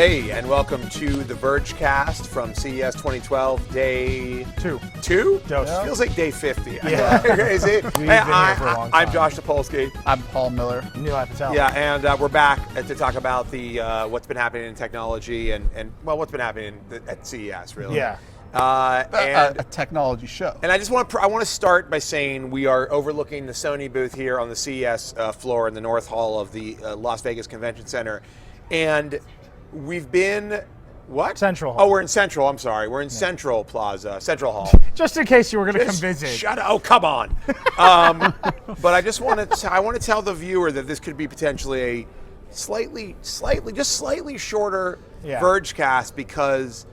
Hey, and welcome to the Vergecast from CES 2012, day 2. 2? Yeah. Feels like day 50. Yeah. Crazy. Hey, I'm Josh Topolsky. I'm Paul Miller. Neil Patel. Yeah, and we're back to talk about the what's been happening in technology and what's been happening at CES, really. Yeah. And A technology show. And I just want to start by saying we are overlooking the Sony booth here on the CES floor in the North Hall of the Las Vegas Convention Center, and we've been what? Central Hall. Oh, we're in Central. I'm sorry, we're in Central Plaza, Central Hall. Just in case you were going to come visit. Shut up! Oh, come on. But I just want to tell the viewer that this could be potentially a slightly shorter Vergecast because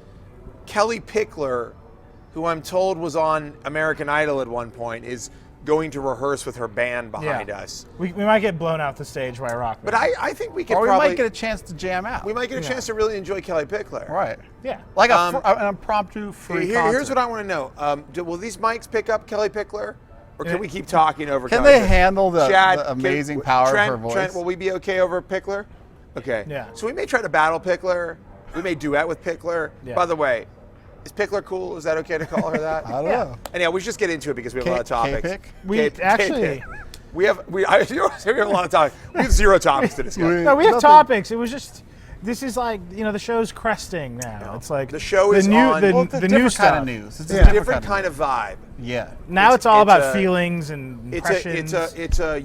Kelly Pickler, who I'm told was on American Idol at one point, is going to rehearse with her band behind us. We might get blown out the stage by a rock. But I think we could Or we probably might get a chance to jam out. we might get a chance to really enjoy Kelly Pickler. Right. Yeah. Like an impromptu free concert. Here's what I want to know. Will these mics pick up Kelly Pickler? Or can we keep talking over Can Kelly they Pickler? handle the Chad, amazing power Trent, of her voice? Trent, will we be okay over Pickler? Okay. Yeah. So we may try to battle Pickler. We may duet with Pickler. Yeah. By the way, is Pickler cool? Is that okay to call her that? I don't know. And yeah, we should just get into it because we have a lot of topics. K-pick? We have a lot of topics. We have 0 topics to discuss. No, we have topics. It was just, this is like, the show's cresting now. It's like The show the is new, on. the, Well, it's a the new different stuff. kind of news. It's It's a different kind of vibe. Yeah. Now it's all about a- feelings and impressions.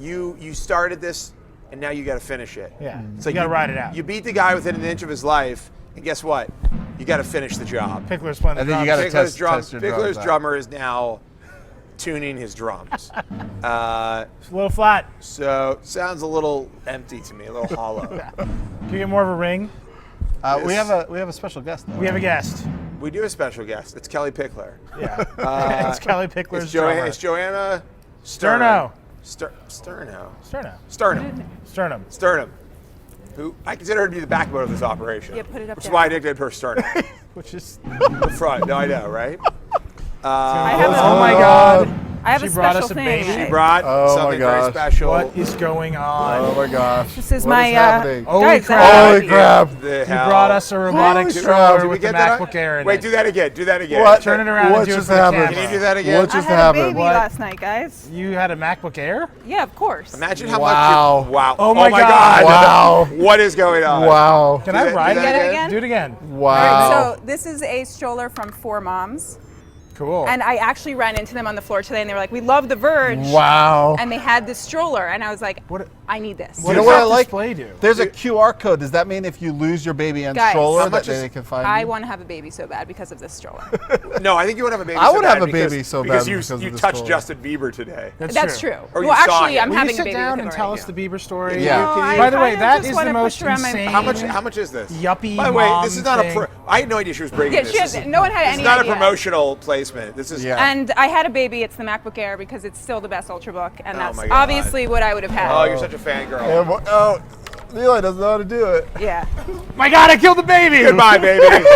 You started this and now you got to finish it. Yeah. So You gotta ride it out. You beat the guy within an inch of his life, and guess what? You got to finish the job. Pickler's playing the And then you drums. gotta Pickler's test your drums Pickler's out. drummer is now tuning his drums. It's a little flat. So sounds a little empty to me, a little hollow. Can you get more of a ring? We have a special guest though. We have a guest. We do a special guest. It's Kelly Pickler. Yeah. It's Kelly Pickler's It's drummer. It's Joanna Sterno. Sternum. Sternum. Sternum. Who I consider her to be the backbone of this operation. Yeah, put it up Which is there. why I nicknamed her Sternum. Which is, The front. No, I know, right? I have oh a, my God. I have She a brought special us a thing. baby. She brought Oh my something very gosh. special. What is going on? Oh my gosh. This is What my. happening? Holy guys, crap. Holy crap. The You hell? brought us a robotic Holy stroller crap. Did we with the get that? MacBook Air in Wait, it. do that again. Do that again. What? Turn it around What and do it just for the happened? camera. Can you do that again? What I just had happened? a baby What? last night, guys. You had a MacBook Air? Yeah, of course. Imagine how Wow. much. Wow. Oh my God. Wow. What is going on? Wow. Can Do I that- ride do that it? again? Do it again. Wow. All right, so this is a stroller from 4 Moms. Cool. And I actually ran into them on the floor today and they were like, we love the Verge. Wow. And they had this stroller and I was like, What- I need this. What You know does what that I like? display do? There's a QR code. Does that mean if you lose your baby and Guys, stroller how that much is- they can find I you? want to have a baby so bad because of this stroller. No, I think you would have a baby. I so would bad have a because- baby so bad because because you of this touched story. Justin Bieber today. That's true. Or you Well, saw actually, him. I'm Will having you a sit baby down with and him tell already. us the Bieber story? Yeah. No, I By the way, kinda that just is wanna the most push around my insane. How much is this? Yuppie By the way, this is not thing. I had no idea she was bringing Yeah, this. she This had, is- no one had This any is not idea. a promotional placement. This is Yeah. And I had a baby. It's the MacBook Air because it's still the best Ultrabook, and Oh that's my God. obviously what I would have had. Oh, you're such a fangirl. Oh, Eli doesn't know how to do it. Yeah. My God, I killed the baby! Goodbye, baby.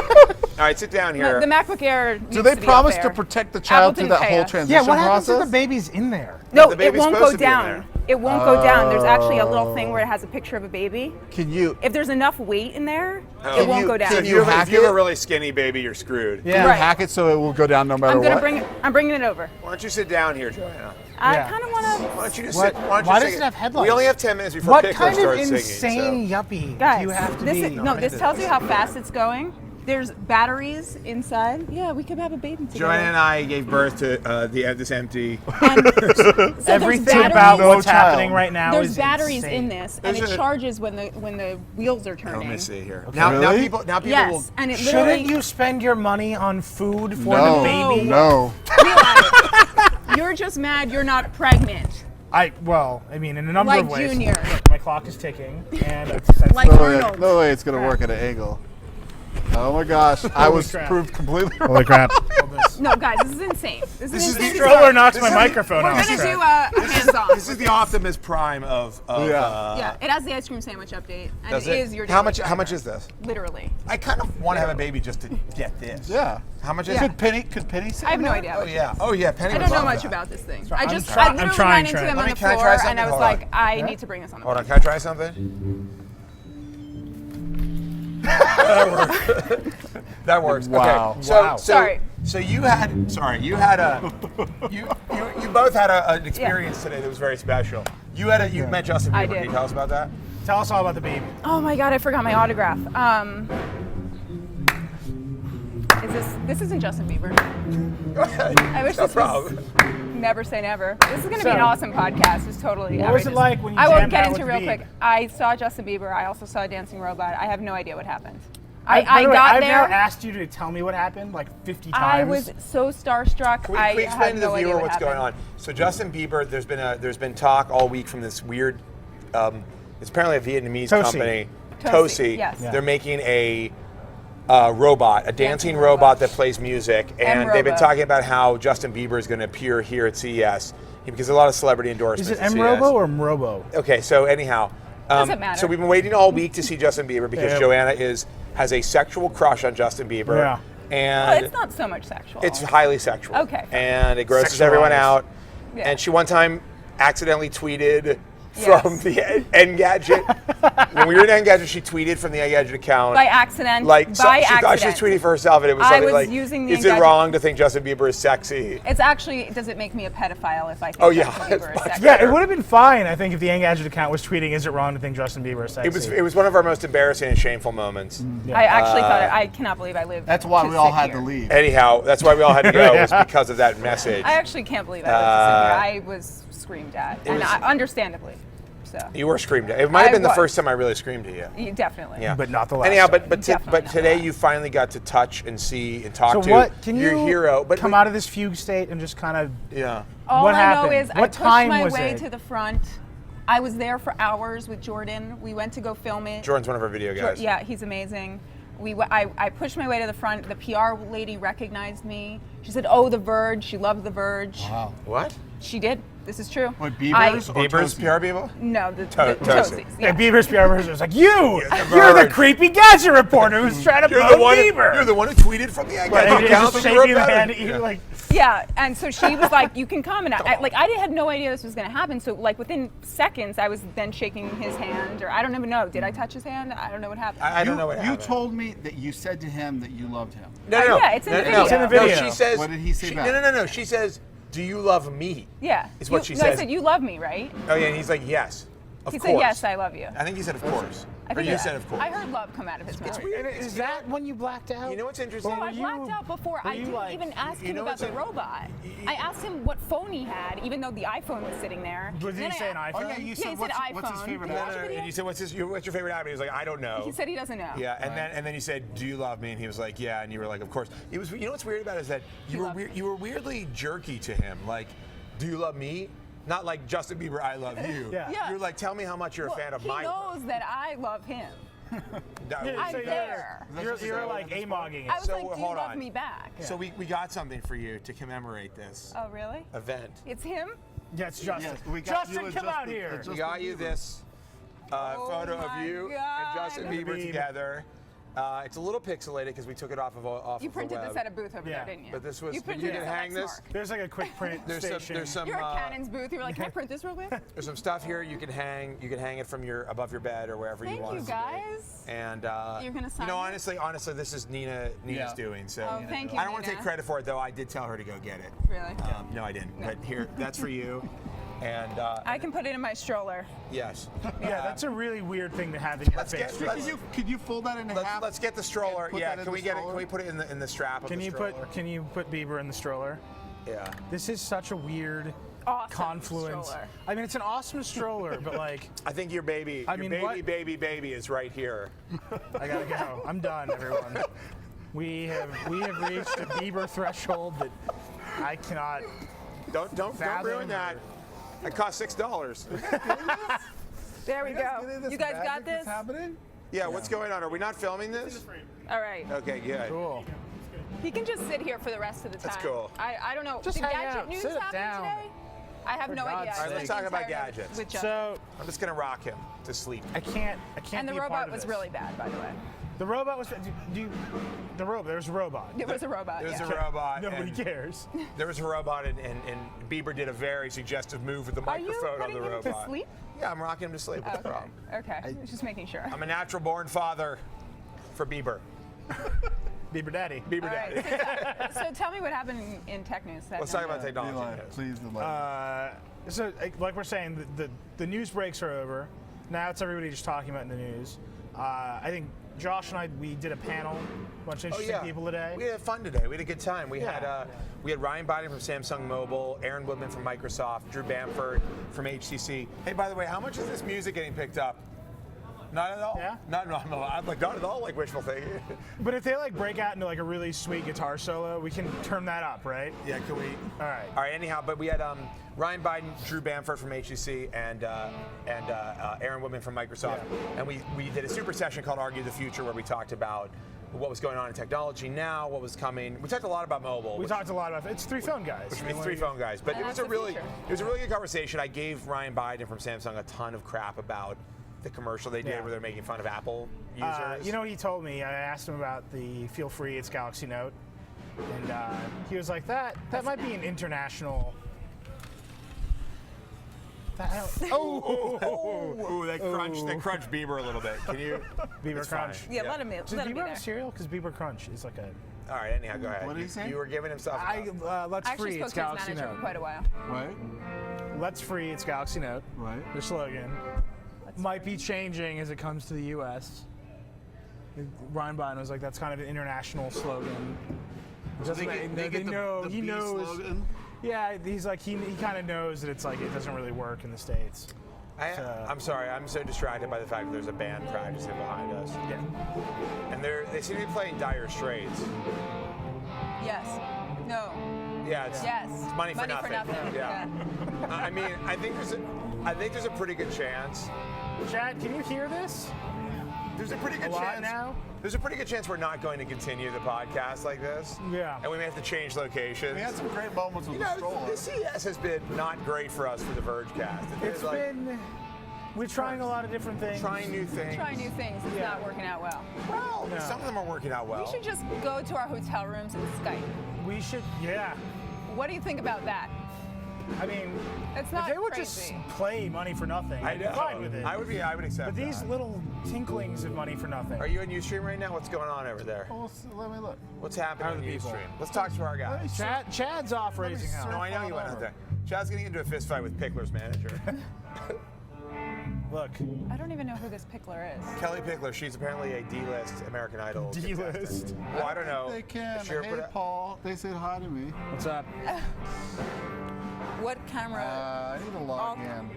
All right, sit down here. The MacBook Air. Do needs they to be promise up to there. protect the child through didn't that pay whole us. transition Yeah, what happens process? if the baby's in there? No, The it baby's won't supposed go to be in down. there. It won't go down. There's actually a little thing where it has a picture of a baby. Can you? If there's enough weight in there, Oh. it won't go down. So Can if you you have hack if you have it? a really skinny baby, you're screwed. Yeah. Can you Right. hack it so it will go down no matter I'm gonna what? I'm bringing it over. Why don't you sit down here, Joanna? I Yeah. kind of want to. Why don't you just What- sit? Why, don't you why sit- does it have headlights? We only have 10 minutes before What Pickler kind of starts insane singing. yuppie Guys, do you have to this be? this tells you how fast it's going. There's batteries inside. Yeah, we could have a baby together. Joanna and I gave birth to this empty. And so there's Everything batteries- about No what's child. happening right now There's is batteries insane. in this, and There's it a- charges when the wheels are turning. Let me see here. Okay. Now Really? people will. Yes, and it literally. Shouldn't you spend your money on food for No, the baby? no. You're just mad you're not pregnant. I mean, in a number Like of ways. Junior. Look, my clock is ticking, and it's Like No Arnold. way, no way it's gonna work at an angle. Oh my gosh, I was crap. proved completely wrong. holy crap. No, guys, this is insane. This is is the insane. Stroller knocks This my is- microphone We're off. gonna track. do a hands-on. This is the Optimus Prime of Yeah. Yeah, it has the ice cream sandwich update, and Does it it? is your. How daily much? How much driver. is this? Literally. I kind of want to have a baby just to get this. Yeah. How much is Yeah. it? Could Penny say I have no that? idea. Oh yeah. Oh yeah. Penny I would don't know love much that. about this thing. I'm I just trying- I literally I'm trying, ran into Trent. him Let on me- the can I try floor, something? and I was Hold like, on. I need to bring this on the Hold on. board. Can I try something? That works. Wow. Okay. So, Wow. Sorry. So you both had an experience today that was very special. You met Justin Bieber. I Can did. you tell us about that? Tell us all about the Beeb. Oh my God, I forgot my autograph. This isn't Justin Bieber. Go ahead. I wish No this problem. was never say never. This is going to be an So, awesome podcast. It's totally. what was it outrageous. like when you I won't jammed get out into with real Bieb? quick. I saw Justin Bieber. I also saw Dancing Robot. I have no idea what happened. By I the way, got I've there. now asked you to tell me what happened like 50 times. I was so starstruck. Can we I explain had to no the idea viewer what what's going happened. on? So Justin Bieber, there's been talk all week from this weird. It's apparently a Vietnamese Tosi. company. Tosi, yes. They're Yeah. making a robot, a dancing robot that plays music, and they've been M-Robo. talking about how Justin Bieber is going to appear here at CES because a lot of celebrity endorsements. Is it at M-Robo CES. or Mrobo? Okay, so anyhow, Doesn't matter. so we've been waiting all week to see Justin Bieber because Yeah. Joanna has a sexual crush on Justin Bieber, Yeah. and Well, it's not so much sexual. it's highly sexual. Okay. And it grosses everyone Sexualized. out. Yeah. And she one time accidentally tweeted Yes. from the Engadget. When we were in Engadget, she tweeted from the Engadget account. by accident. Like, by she thought she was accident. tweeting for herself, and it was I something was like, using the is it Engadget- wrong to think Justin Bieber is sexy? It's actually, does it make me a pedophile if I think Oh, yeah. Justin Bieber is sexy? Yeah, it would have been fine, I think, if the Engadget account was tweeting, is it wrong to think Justin Bieber is sexy? It was one of our most embarrassing and shameful moments. I actually thought it. I cannot believe I lived. That's why to we all sit had here. to leave. Anyhow, that's why we all had to go, was because of that message. I actually can't believe I lived to sit here. I was screamed at, and was- understandably. So You were screamed at. It might have I been the was. first time I really screamed at you. you definitely. Yeah. But not the last Anyhow, time. Definitely but not today the you finally got to touch and see and talk So to what, can your you hero. But come out of this fugue state and just kind of, Yeah. All What I happened? know is I What pushed time my was way it? to the front. I was there for hours with Jordan. We went to go film it. Jordan's one of our video guys. Yeah, he's amazing. I pushed my way to the front. The PR lady recognized me. She said, "Oh, the Verge." She loved the Verge. Wow. What? She did. This is true. What, Bieber's or Bieber's Tosi? PR people? No, the Toesies. Toesies. yeah. Yeah. Bieber's PR person was like, you're the Verge. creepy gadget reporter who's trying to You're promote the one. Bieber. You're the one who tweeted from the And Engadget he's account. just that you wrote shaking the about hand it. at you like, Yeah, and so she was like, "You can come," and I had no idea this was going to happen. So like within seconds, I was then shaking his hand, or I don't even know. Did I touch his hand? I don't know what happened. I don't know what You happened. told me that you said to him that you loved him. No. yeah, it's in the No, video. It's in the No, video. she says. What did he say back? No. She says, "Do you love me?" Yeah, Is what she I says. said, "You love me, right?" Oh yeah, and he's like, "Yes, of He course." said, "Yes, I love you." I think he said, "Of course," I or think you yeah. said, "Of course." I heard love come out of his mouth. weird. is that when you blacked out? You know what's interesting? No, I you- blacked out before. were I you didn't like- even ask you him know about what's the a- robot. I asked him what phone he had, even though the iPhone was sitting there. Did he Then say an I- iPhone? Oh, yeah, you Yeah, said he said what's his iPhone. favorite Did you app? watch the video? And you said, "What's your favorite app?" And he was like, "I don't know." He said he doesn't know. Yeah, and then he said, "Do you love me?" And he was like, "Yeah." And you were like, "Of course." It was. You know what's weird about it is that you were weirdly jerky to him. Like, "Do you love me?" Not like Justin Bieber, "I love you." Yeah. Yeah. You're like, "Tell me how much you're a fan of he my." knows that I love him. That Yeah, was- I'm so there. You're like A-mogging I it. was So, like, "Do you hold love on. me back?" So we got something for you to commemorate this Oh, really? event. It's him? Yeah, it's Justin. Yes, we got Justin, you come a out Justin- here. a We Justin got you Bieber. this photo of my you God. and Justin Bieber Bieber. together. It's a little pixelated because we took it off You of the printed web. this at a booth over Yeah. there, didn't you? But this was- You but printed you this can at hang this? Lexmark. There's like a quick print There's station. some You're at Canon's booth. You're like, "Can I print this real quick?" there's some stuff here you can hang. You can hang it from above your bed or wherever you Thank want you, it to guys. be. And You're gonna sign you know, it? honestly, this is Nina's Yeah. doing. So Oh, thank you, I don't want to Nina. take credit for it though. I did tell her to go get it. Really? No, I didn't. But here, that's for you. And I can put it in my stroller. yes. Yeah, that's a really weird thing to have in your Let's face. get- Could you fold that in half? Let's get the stroller. and put Yeah, that in can we the get it? stroller? Can we put it in the strap of Can the you stroller? put Bieber in the stroller? Yeah. This is such a weird Awesome confluence. stroller. I mean, it's an awesome stroller, but like, I think your baby, I mean, what- baby is right here. I gotta go. I'm done, everyone. We have reached a Bieber threshold that I cannot. Don't Fathom ruin that. It cost $6. There we go. You guys got this? happening? Yeah, what's going on? Are we not filming this? All right. Okay, good. Cool. He can just sit here for the rest of the time. That's cool. I don't know. Just Did hang Gadget out. News Sit happen down. today? I have For no idea. God's I sake. was Let's talk getting about tired of- gadgets. With Justin. So I'm just gonna rock him to sleep. I can't And the be a part robot of was this. really bad, by the way. The robot was. The robot. There's a robot. It was a robot. There was yeah. a robot. Nobody and cares. There was a robot, and Bieber did a very suggestive move with the Are you microphone on putting the him to robot. sleep? Yeah, I'm rocking him to sleep. What's the Okay. problem? Okay. Just making sure. I'm a natural born father. for Bieber. Bieber Daddy. Bieber All Daddy. right, so tell me what happened in tech news. Let's talk about technology. Delight, please, delight. So, like we're saying, the news breaks are over. Now it's everybody just talking about in the news. I think Josh and I, we did a panel, a bunch of interesting people today. We had fun today. We had a good time. We Yeah. had Ryan Biden from Samsung Mobile, Aaron Woodman from Microsoft, Drew Bamford from HTC. Hey, by the way, how much is this music getting picked up? Not at all. Yeah? Not at all like wishful thinking. But if they like break out into like a really sweet guitar solo, we can turn that up, right? Yeah, can we? All right. All right. Anyhow, but we had Ryan Biden, Drew Bamford from HTC, and Aaron Woodman from Microsoft, and we did a super session called Argue the Future, where we talked about what was going on in technology now, what was coming. We talked a lot about mobile. We talked a lot about it's three phone guys. It's three phone guys, but And it was that's a the really future. good conversation. I gave Ryan Biden from Samsung a ton of crap about the commercial they did Yeah. where they're making fun of Apple users. You know what he told me? I asked him about the Feel Free It's Galaxy Note, and he was like, "That might be an international." Ooh, they crunched Bieber a little bit. Can you? Bieber It's Crunch. fine. Yeah, let him Does be Bieber have there. a cereal? Because Bieber Crunch is like a. All right, anyhow, go ahead. What did he say? You were giving him stuff. Let's I actually Free spoke It's to his Galaxy manager for Note. quite a while. Right? Let's Free It's Galaxy Note. Right. The slogan might be changing as it comes to the U.S. Ryan Biden was like, that's kind of an international slogan. Just like, they know, he B knows. slogan? Yeah, he's like, he kind of knows that it's like, it doesn't really work in the States. I'm sorry, I'm so distracted by the fact that there's a band practicing behind us. Yeah. And they seem to be playing Dire Straits. Yes. No. Yeah, it's Yes. money for nothing. Yeah. I mean, I think there's a pretty good chance. Chad, can you hear this? There's a pretty good lot chance now? There's a pretty good chance we're not going to continue the podcast like this. Yeah. And we may have to change locations. We had some great moments with You the know, stroller. the CES has been not great for us for the Vergecast. It's been, we're trying a lot of different things. trying new things. Try new things. It's Yeah. not working out well. Well, No. some of them are working out well. We should just go to our hotel rooms and Skype. We should, yeah. What do you think about that? I mean, It's not if they would crazy. just play money for nothing, I I'd be know. fine with it. I would accept But these that. little tinklings of money for nothing. Are you on Ustream right now? What's going on over there? Oh, let me look. What's happening How are on the people? Ustream? Let's talk to our guy. Chad's off raising hell. No, I know you went out there. Chad's getting into a fist fight with Pickler's manager. Look, I don't even know who this pickler is. Kelly Pickler, she's apparently a D-list American Idol D-list. contestant. Well, I don't know. They can. Sure, Hey, put it- Paul. They said hi to me. what's up? What camera? I need to log Oh. in.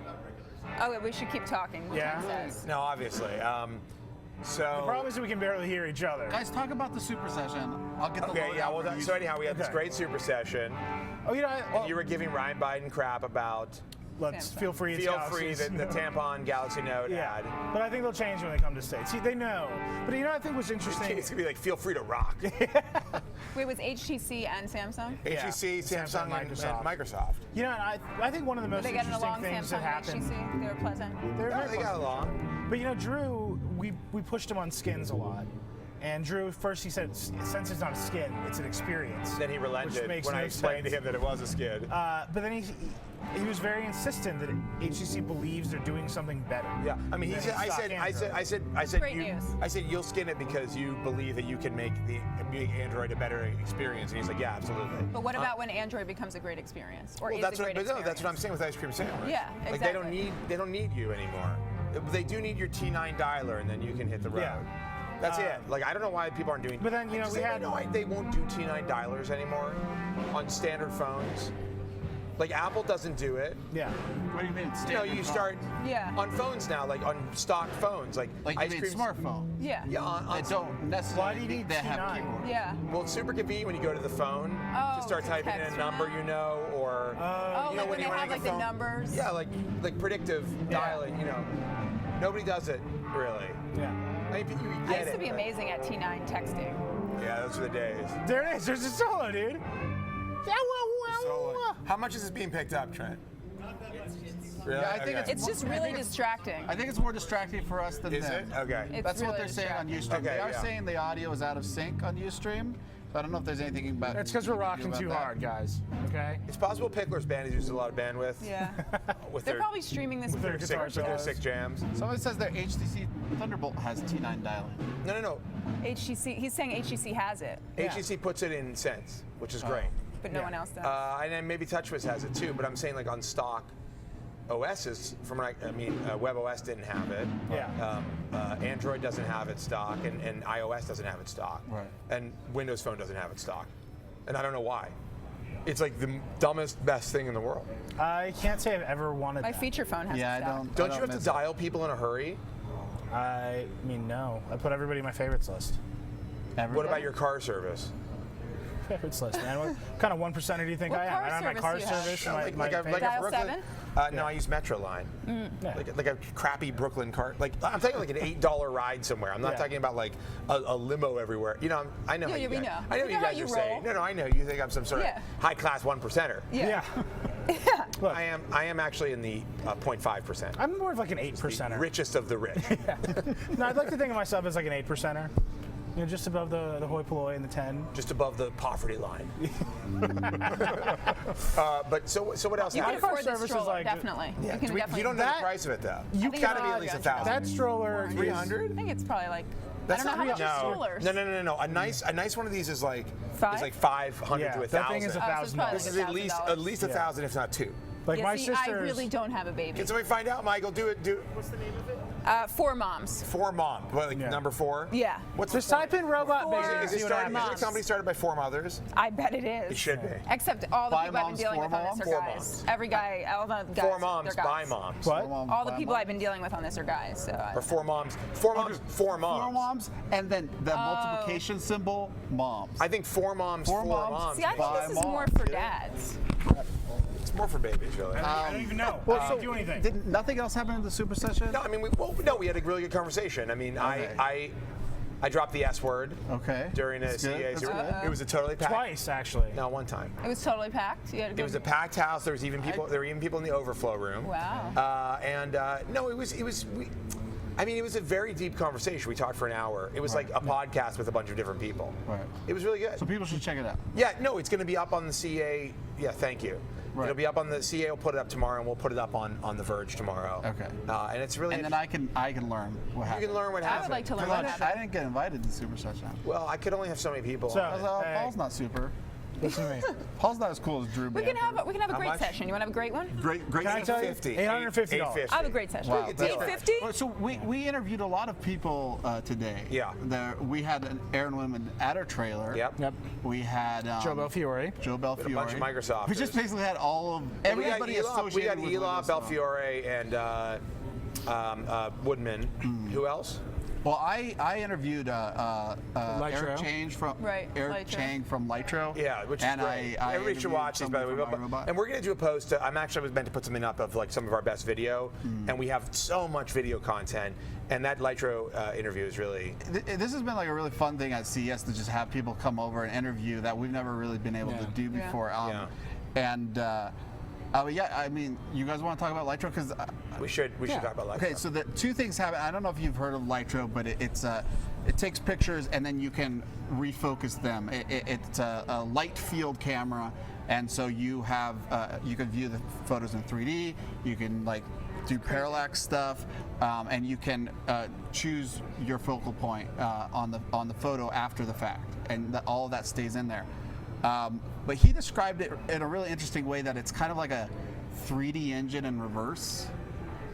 Oh, wait, we should keep talking. What Yeah. time says? No, obviously. The problem is that we can barely hear each other. Guys, talk about the super session. I'll get the Okay, lowdown yeah, well, from you. so anyhow, we had this Okay. great super session. Oh, you know, well, You were giving Ryan Biden crap about let's Samsung. feel free. It's feel free Galaxy's- the tampon Galaxy Note Yeah, ad. but I think they'll change when they come to States. See, they know. But you know, what I think was interesting. It's gonna be like, feel free to rock. Wait, was HTC and Samsung? HTC, Samsung, and Microsoft. You know, and I think one of the most Were they getting interesting along, things that Samsung and happened. HTC? They were pleasant. They're Yeah, very they got close. along. But you know, Drew, we pushed him on skins a lot. And Drew, first he said, since it's not a skin, it's an experience. Then he relented Which makes when I no explained sense. to him that it was a skid. But then he was very insistent that HTC believes they're doing something better. Yeah, I mean, he than said, I stock said, Android. Great news. I said, you'll skin it because you believe that you can make Android a better experience. And he's like, yeah, absolutely. But what about when Android becomes a great experience? Or Well, is that's a great what, but no, experience? that's what I'm saying with ice cream sandwich. Yeah, Like they don't need you anymore. They do need your T9 dialer, and then you can hit the road. Yeah. That's it. Like I don't know why people aren't doing. But then, you know, Does we anybody had- know why they won't do T9 dialers anymore on standard phones. Like Apple doesn't do it. Yeah. What do you mean? You know, you start Yeah. on phones now, like on stock phones, like Like ice you mean cream. smartphone. Yeah. Yeah, on They don't necessarily. Why do you need they have T9? keyboard. Yeah. Well, it's super convenient when you go to the phone Oh, to start to typing in a text number from you know, or Oh, you know like when they you have make like a the phone- numbers? Yeah, like predictive dialing. You know, nobody does it really. Yeah. I mean, you I get used it. to be but- amazing at T9 texting. Yeah, those are the days. There it is. There's a solo, dude. How much is this being picked up, Trent? Really? Yeah, I think Okay. It's just really distracting. I think it's more distracting for us than Is them. it? Okay. It's That's what really they're saying on distracting. Ustream. They Okay, are yeah. saying the audio is out of sync on Ustream. I don't know if there's anything about. It's because we're you can rocking do too about that. hard, guys. Okay. It's possible Pickler's band has used a lot of bandwidth. Yeah. With They're their, probably streaming this. their sick, guitar with their solos. sick jams. Somebody says their HTC Thunderbolt has T9 dialing. No. HTC. He's saying HTC has it, HTC puts it in Sense, which is great. but no one else does. And then maybe TouchWiz has it too, but I'm saying like on stock OSs, from what I mean, WebOS didn't have it. Yeah. Android doesn't have it stock, and iOS doesn't have it stock. Right. And Windows Phone doesn't have it stock. And I don't know why. It's like the dumbest, best thing in the world. I can't say I've ever wanted My that. feature phone has Yeah, it I stock. Don't you have to dial people in a hurry? I mean, no. I put everybody in my favorites list. What about your car service? Favorites list, man. What kind of 1% do you think What I am? car I don't have my service car do you have? service. No, my, like my a Dial Brooklyn. 7? No, I use Metroline. Yeah. Like a crappy Brooklyn car. Like I'm talking like an $8 ride somewhere. I'm not Yeah. talking about like a limo everywhere. You know, I know. Yeah, how you we guys, know. I know We you know how guys you are saying. roll. No, I know. You think I'm some sort Yeah. of high class 1%er. Yeah. Look, I am actually in the 0.5%. I'm more of like an 8%er. Richest of the rich. No, I'd like to think of myself as like an 8%er. You know, just above the hoi polloi and the 10. Just above the poverty line. But so what else? You can happened? car afford this service is stroller, like- definitely. Yeah, You can definitely. you don't know the That- price of it though. You It's got to be cannot- at least 1,000. That stroller is 300? I think it's probably like. That's I don't know how not much is strollers. No. A nice one of these is like Five? Is like 500 Yeah, to 1,000. that thing is Oh, so it's probably This is like at least $1,000. 1,000, if not 2. Like Yeah, my see, sister's. I really don't have a baby. Can somebody find out, Michael? Do it. What's the name of it? 4 moms. 4 mom. What, like Yeah. number 4? Yeah. What's Just the type in robot Four- baby. Is See it what started? happens. Is it a company started by 4 mothers? I bet it is. It should be. Except all the By people I've been moms, dealing for with on this moms? are For guys. moms. Every guy, all the guys. 4 moms they're by guys. moms. What? All the people I've been dealing with on this are guys. So Or 4 moms. 4 moms. 4 4 moms. moms, and then the multiplication symbol, moms. I think 4 moms. 4 Four moms. moms. See, I think By this is more moms, for yeah. dads. It's more for babies, really. I don't even know. I don't do anything. Did nothing else happen in the super session? No, I mean, we had a really good conversation. I mean, Okay. I dropped the S word Okay. during a That's good. CES. That's good. It was a totally packed. Twice, actually. No, one time. It was totally packed. You had to It go was a packed house. There was even people. There were even people in the overflow room. Wow. No, it was. I mean, it was a very deep conversation. We talked for an hour. It was like a podcast with a bunch of different people. Right. It was really good. So people should check it out. Yeah, no, it's going to be up on the CA. Yeah, thank you. Right. It'll be up on the CA. Will put it up tomorrow, and we'll put it up on the Verge tomorrow. Okay. And it's really. And then I can learn what happened. You can learn what I happened. would like to learn Because what I happened. didn't get invited to super session. Well, I could only have so many people. So- on. Hey. Paul's not super. Listen to me. Paul's not as cool as Drew. We can have a How great much? session. You want to have a great one? great. Can I tell you? $850. $850. I have a great session. Wow, Pretty good deal. $850? So we interviewed a lot of people today. Yeah. We had an Aaron Women at our trailer. Yep. Yep. We had Joe Belfiore. Joe Belfiore. a bunch of Microsofters. We just basically had all of everybody we got associated with Eli, Windows Phone. Belfiore, and Woodman. Who else? Well, I interviewed Lytro. Eric Chang from Right, Eric Lytro. Chang from Lytro. Yeah, which is and great. I Everybody should interviewed watch these, by the way. somebody from iRobot. And we're going to do a post. I was meant to put something up of like some of our best video, and we have so much video content. And that Lytro interview is really. This has been like a really fun thing at CES to just have people come over and interview that we've never really been able to do Yeah. before. Yeah. And yeah, I mean, you guys want to talk about Lytro? Because We should talk about Lytro. okay, so the 2 things happen. I don't know if you've heard of Lytro, but it takes pictures and then you can refocus them. It's a light field camera, and so you have you can view the photos in 3D. You can like do parallax stuff, and you can choose your focal point on the photo after the fact, and all of that stays in there. But he described it in a really interesting way that it's kind of like a 3D engine in reverse,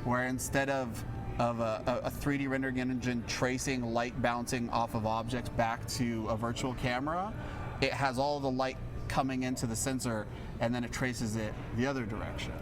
where instead of a 3D rendering engine tracing light bouncing off of objects back to a virtual camera, it has all the light coming into the sensor and then it traces it the other direction.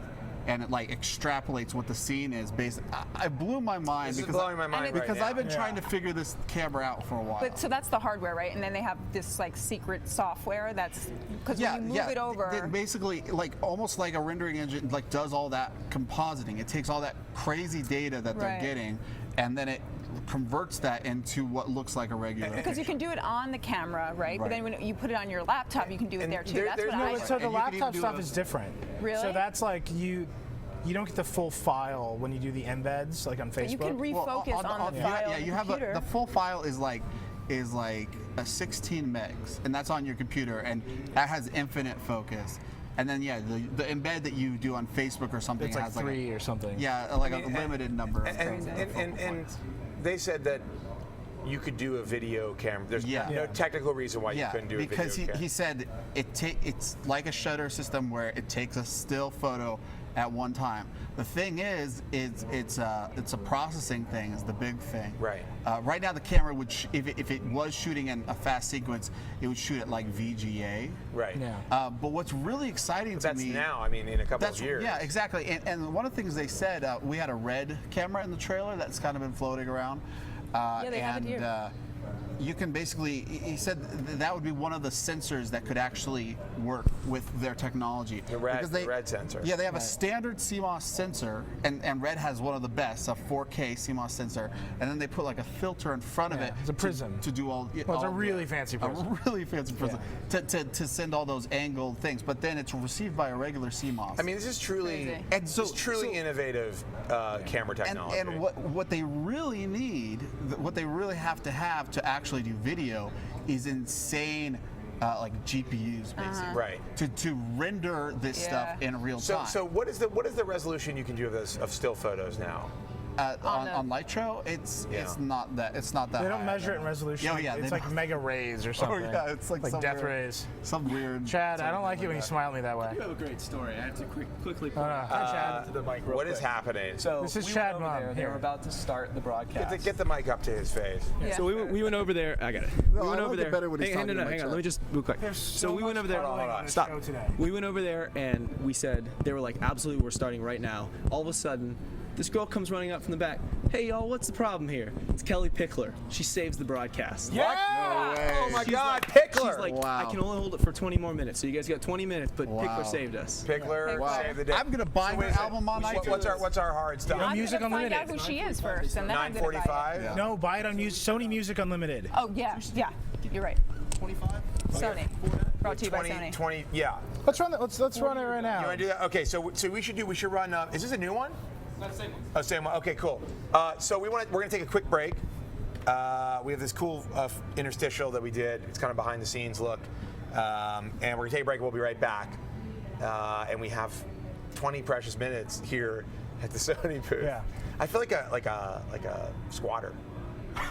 And it like extrapolates what the scene is based. I blew my mind This is because blowing my mind right because now. I've been Yeah. trying to figure this camera out for a while. But so that's the hardware, right? And then they have this like secret software that's because when you move it over. It basically, like almost like a rendering engine, like does all that compositing. It takes all that crazy data that they're Right. getting, and then it converts that into what looks like a regular. Because you can do it on the camera, right? But Right. then when you put it on your laptop, you can do it And there too. there- That's there's what no- I No, learned. so the And you can even laptop do stuff a- is different. Really? So that's like you don't get the full file when you do the embeds like on Facebook. But you can refocus Well, on the yeah, file yeah, on the you have computer. the full file is like is like a 16 megs, and that's on your computer, and that has infinite focus. And then the embed that you do on Facebook or something It's like has 3 or something. Yeah, like a limited number. And they said that you could do a video camera. There's no technical reason why you couldn't do a video camera. Because he said it's like a shutter system where it takes a still photo at one time. The thing is, it's a processing thing is the big thing. Right. Right now the camera would, if it was shooting in a fast sequence, it would shoot at like VGA. Right. Yeah. But what's really exciting to That's me. now. I mean, in a couple of years. Yeah, exactly. And one of the things they said, we had a red camera in the trailer that's kind of been floating around. Yeah, they have it here. You can basically, he said that would be one of the sensors that could actually work with their technology. The red sensor. Yeah, they have a standard CMOS sensor, and Red has one of the best, a 4K CMOS sensor, and then they put like a filter in front of it. It's a prism. To do all. Well, it's a really fancy prism. A really fancy prism to send all those angled things, but then it's received by a regular CMOS. I mean, this is truly, innovative camera technology. And what they really need, what they really have to actually do video is insane like GPUs basically, right? To render this stuff in real time. So what is the resolution you can do of still photos now? On Lytro, it's not that They don't measure it in resolution. Oh, yeah, it's like mega rays or something. Oh yeah, it's like death rays. Some weird. Chad, I don't like it when you smile at me that way. You have a great story. I have to quickly point Hi, Chad. to the mic real What quick. is happening? So This is we Chad went over Mom. there. They Here. were about to start the broadcast. Get the mic up to his face. Yeah. So we went over there. I got it. No, We went I over like it there. better when he's talking to my Hang on. chat. Let me just real quick. So we went over there. Hold on. Stop. Show today. We went over there and we said they were like, absolutely, we're starting right now. All of a sudden, this girl comes running up from the back. Hey y'all, what's the problem here? It's Kelly Pickler. She saves the broadcast. Yeah! Oh my She's God, like, Pickler! She's like, Wow. I can only hold it for 20 more minutes. So you guys got 20 minutes, but Wow. Pickler saved us. Pickler, Wow. save the day. I'm gonna buy So my wait a album on second. iTunes. What's our hard stop? I'm Music gonna find Unlimited. out who she is first, and then I'm gonna buy it. 9:45. No, buy it on Sony Music Unlimited. Oh yeah, you're right. 25. Sony. Brought to you by Sony. 20, yeah. Let's run it. Let's run it right now. You want to do that? Okay, so we should run. Is this a new one? Not the same one. Oh, same one. Okay, cool. So we're gonna take a quick break. We have this cool interstitial that we did. It's kind of behind the scenes look, and we're gonna take a break. We'll be right back, and we have 20 precious minutes here at the Sony booth. Yeah. I feel like a squatter.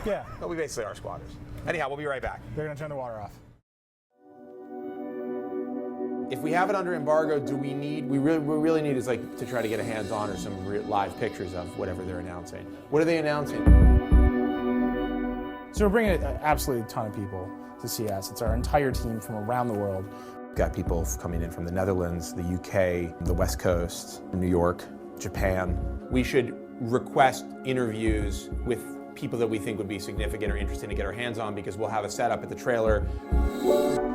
Yeah. But we basically are squatters. Anyhow, we'll be right back. They're gonna turn the water off. If we have it under embargo, we really need is like to try to get a hands-on or some live pictures of whatever they're announcing. What are they announcing? So we're bringing an absolutely ton of people to CES. It's our entire team from around the world. We've got people coming in from the Netherlands, the UK, the West Coast, New York, Japan. We should request interviews with people that we think would be significant or interesting to get our hands on because we'll have a setup at the trailer.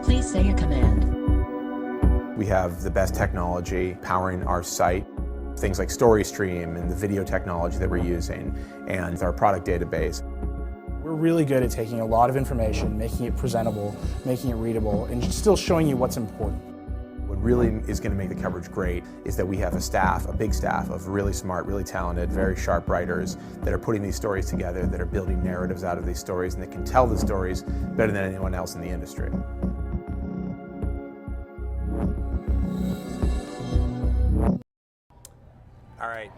Please say a command. We have the best technology powering our site, things like StoryStream and the video technology that we're using, and our product database. We're really good at taking a lot of information, making it presentable, making it readable, and still showing you what's important. What really is going to make the coverage great is that we have a big staff of really smart, really talented, very sharp writers that are putting these stories together, that are building narratives out of these stories, and that can tell the stories better than anyone else in the industry. All right,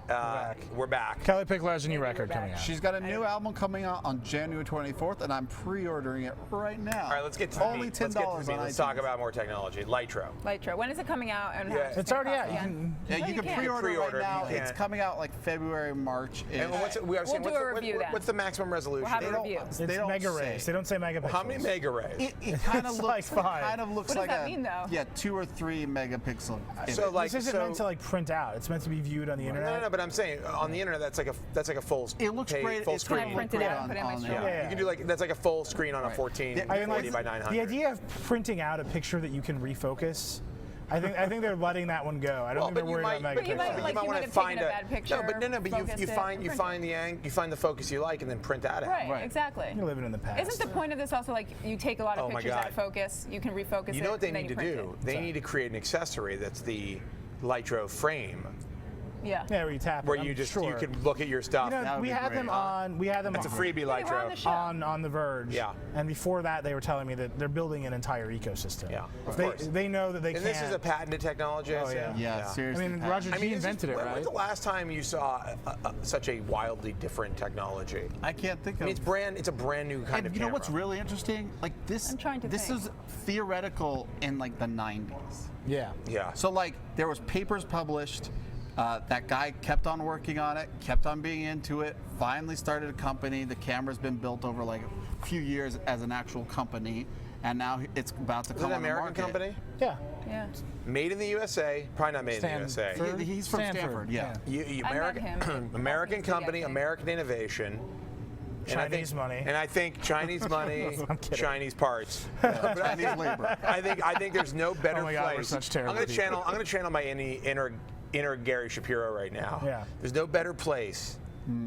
we're back. Kelly Pickler has a new record coming out. She's got a new album coming out on January 24th, and I'm pre-ordering it right now. All right, let's get to the only meat. $10 Let's on Let's iTunes. talk about more technology. Lytro. Lytro. When is it coming out? And Yeah. It's already out. You can, Yeah, Oh, you you can can. pre-order Pre-order, right now. you It's can. coming out like February, March. And what's it, We'll do a review then. What's the maximum resolution? We'll have a They don't- review. it's they don't mega say. rays. They don't say megapixels. How many mega rays? It kind of It's looks like 5. kind of looks What does like that a mean, though? 2 or 3 megapixel. So, image. like, This isn't meant to like print out. It's meant to be viewed on the internet. No, but I'm saying on the internet that's like a full. It looks great. Full It's screen. kind of print it out and put it in my on show. there. Yeah. You can do like that's like a full screen on a 1440 I mean, like, by 900. the idea of printing out a picture that you can refocus, I think they're letting that one go. I don't think they're worried about but you might, megapixels. like, wanna have taken a bad picture, No, but focused you it, find print it. you find the focus you like and then print that out. Right, exactly. You're living in the past. Isn't the point of this also like you take a lot of Oh my pictures out God. of focus, you can refocus it, You know what they and then need you to print do? it. They need to create an accessory that's the Lytro frame Yeah. Yeah, where you tap. where it. you I'm just sure. you can look at your stuff. You know, That would we be had great. them on. We had them. That's a on, freebie, They were on Lytro. the show. on the Verge. Yeah. And before that, they were telling me that they're building an entire ecosystem. Yeah, of They, course. they know that they And can't. this is a patented technology. I Oh, assume? yeah. Yeah, I seriously. mean, Pat. Roger G I mean, invented it, right? When's the last time you saw such a wildly different technology? I can't think I of. mean, it's a brand new kind And of you know camera. what's really interesting? Like this. I'm trying to This think. is theoretical in like the 90s. Yeah. Yeah. So like there was papers published. That guy kept on working on it, kept on being into it. Finally started a company. The camera's been built over like a few years as an actual company, and now it's about to Is it come an on the American market. company? Yeah. Yeah. Made in the USA, probably not made in the USA. Stanford. He's from Stanford, yeah. I met him. American He's company, pretty, I think. American innovation. Chinese money. And I think Chinese money, I'm kidding. Chinese parts. Chinese labor. I think there's no better Oh my God, we're place. such terrible I'm people. gonna channel my inner Gary Shapiro right now. Yeah. There's no better place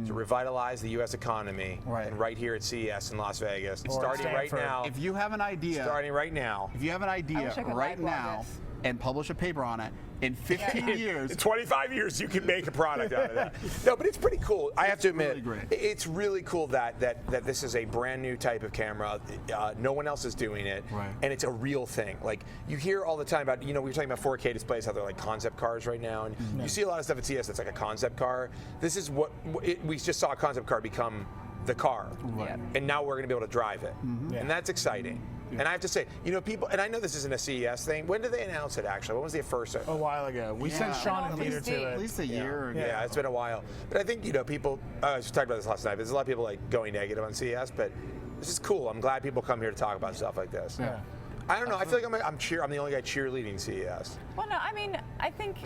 to revitalize the U.S. economy Right. than right here at CES in Las Vegas. Or Starting right Stanford. now. If you have an idea, Starting right now. if you have an idea wish I could right live now this. and publish a paper on it, in 15 years, In 25 years, you can make a product out of that. No, but it's pretty cool. I have to admit, really great. it's really cool that this is a brand new type of camera. No one else is doing it, Right. and it's a real thing. Like you hear all the time about, we were talking about 4K displays, how they're like concept cars right now, and you see a lot of stuff at CES that's like a concept car. This is we just saw a concept car become the car, Yeah. and now we're going to be able to drive it, and that's exciting. And I have to say, people, and I know this isn't a CES thing. When did they announce it? Actually, when was the first? A while ago. We sent Yeah. Sean and At Dieter least to at it. least a year ago. Yeah, it's been a while. But I think, people, I was talking about this last night, but there's a lot of people like going negative on CES, but this is cool. I'm glad people come here to talk about stuff like this. Yeah. I don't know. I feel like I'm the only guy cheerleading CES. Well, no, I mean, I think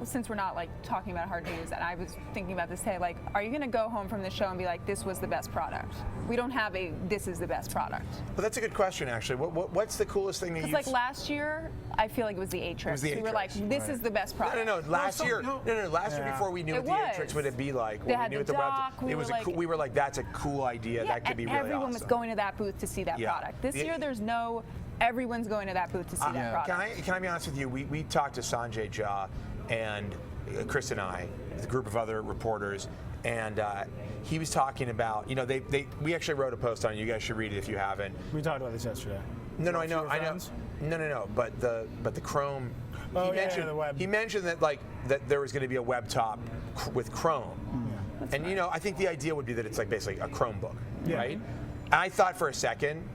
since we're not like talking about hard news, and I was thinking about this today, like, are you going to go home from the show and be like, this was the best product? We don't have this is the best product. But that's a good question, actually. What's the coolest thing that Because you? like last year, I feel like it was the Atrix. the We were like, Atrix. this is the best product. No. Last year, last year Yeah. before we knew It what the Atrix was. would be like, They when we had knew the what the dock, we it were was like- we were like, that's a cool idea. Yeah, That could be and really everyone awesome. was going to that booth to see that Yeah. product. This Yeah. year, there's no. Everyone's going to that booth to see that product. Can I be honest with you? We talked to Sanjay Jha and Chris and I, with a group of other reporters, and he was talking about, we actually wrote a post on it. You guys should read it if you haven't. We talked about this yesterday. No, I know. friends? No. But the Chrome. Oh, he yeah, mentioned, the web. He mentioned that that there was going to be a web top with Chrome, and I think the idea would be that it's like basically a Chromebook, Yeah. right? And I thought for a second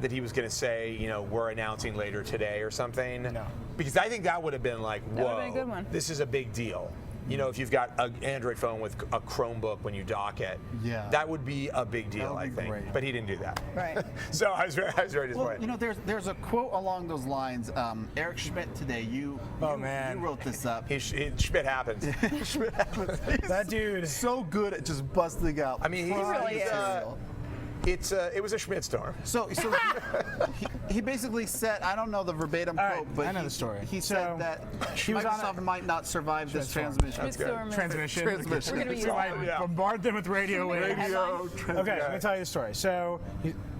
that he was going to say, we're announcing later today or something. No. Because I think that would have been like, That whoa, would've been a good one. this is a big deal. If you've got an Android phone with a Chromebook when you dock it, Yeah. that would be a big deal, would I be think. great. But he didn't do that. Right. So I was very Well, disappointed. there's a quote along those lines. Eric Schmidt today. You man. wrote this up. Schmidt happens. Schmidt happens. That dude. so good at just busting out. I mean, he's really is. it was a Schmidt storm. So he basically said, I don't know the verbatim All right, quote, but I know the story. He So, said that he was on Microsoft might not survive this Transform. transmission. That's good. Transmission. Transmission. We're gonna use So I that. Yeah. bombard them with radio waves. Headline? Okay, let me tell you the story. So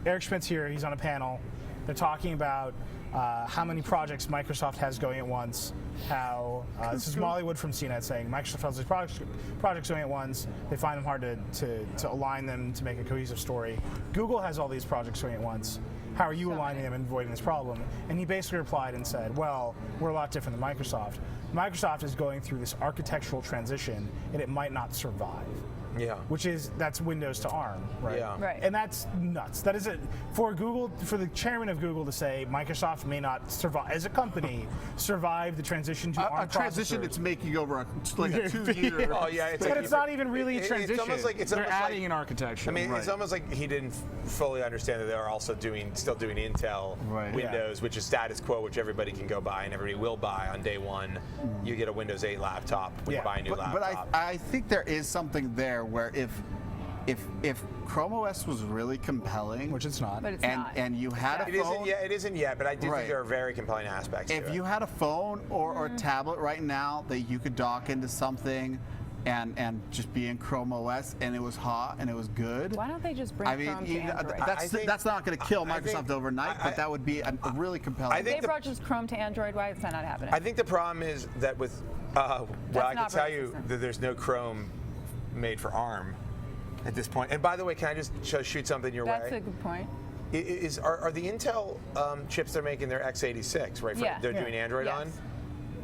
Eric Schmidt's here. He's on a panel. They're talking about how many projects Microsoft has going at once. How this is Molly Wood from CNET saying Microsoft has these projects going at once. They find them hard to align them to make a cohesive story. Google has all these projects going at once. How are you aligning them and avoiding this problem? And he basically replied and said, well, we're a lot different than Microsoft. Microsoft is going through this architectural transition, and it might not survive. Yeah. That's Windows to ARM, right? Yeah. Right. And that's nuts. That is it for Google, for the chairman of Google to say Microsoft may not survive as a company, survive the transition to ARM A transition processors. it's making over a 2-year. Oh yeah, But it's not even really a transition. It's almost like They're adding an architecture. I mean, it's almost like he didn't fully understand that they are also still doing Intel Right. Windows, which is status quo, which everybody can go buy and everybody will buy on day one. You get a Windows 8 laptop when you buy a new But laptop. I think there is something there where if Chrome OS was really compelling, which it's not. But it's and not. and you had it a isn't phone, yet. It isn't yet, but I do Right. think there are very compelling aspects. if to you it. had a phone or a tablet right now that you could dock into something and just be in Chrome OS and it was hot and it was good. Why don't they just bring I mean, Chrome to Android? that's not going to kill I think- Microsoft overnight, but that would be a really compelling. I think They brought just Chrome to Android. Why is that not happening? I think the problem is that with Well, I an can tell operating you system. that there's no Chrome made for ARM at this point. And by the way, can I just shoot something your That's way? a good point. Are the Intel chips they're making their x86, right? Yeah. They're doing Android Yes. on?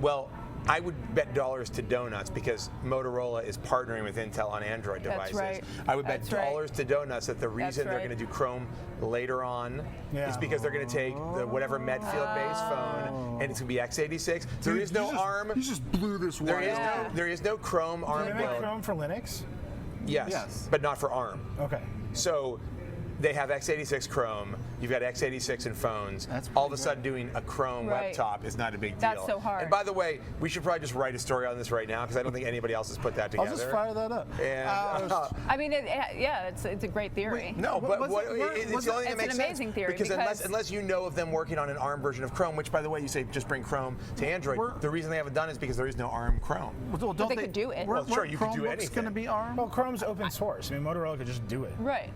Well, I would bet dollars to donuts because Motorola is partnering with Intel on Android That's devices. right. I would bet That's right. dollars to donuts that the reason they're right. going to do Chrome later on Yeah. is because they're going to take the whatever Medfield-based phone and it's going to be x86. There is no ARM. You just blew this There wide is open. no. There is no Chrome Do ARM they make build. Chrome for Linux? Yes, but not for ARM. Okay. So they have x86 Chrome. You've got x86 in phones. That's All of a pretty sudden, doing a Chrome Right. laptop is not a big deal. That's so hard. And by the way, we should probably just write a story on this right now because I don't think anybody else has put that I'll together. just fire that up. And I mean, it's a great theory. no, but was what, it- where- it's was the it- only thing that It's makes an amazing sense. theory because because- unless you know of them working on an ARM version of Chrome, which by the way you say just bring Chrome to Android, We're- the reason they haven't done it is because there is no ARM Chrome. Well, don't they could do it. Weren't Well, sure, you could do Chromebooks anything. going to be ARM? Well, Chrome's open source. I mean, Motorola could just do it. Right.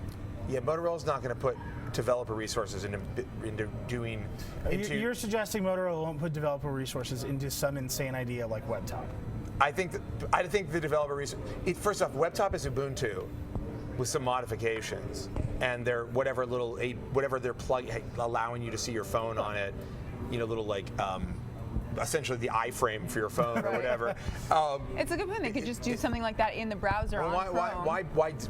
Yeah, Motorola's not going to put developer resources into doing. You're suggesting Motorola won't put developer resources into some insane idea like WebTop. I think the developer first off, WebTop is Ubuntu with some modifications, and they're whatever they're allowing you to see your phone on it, little like essentially the iframe for your phone or Right. whatever. It's a good point. They could just do something like that in the browser Well, on Chrome.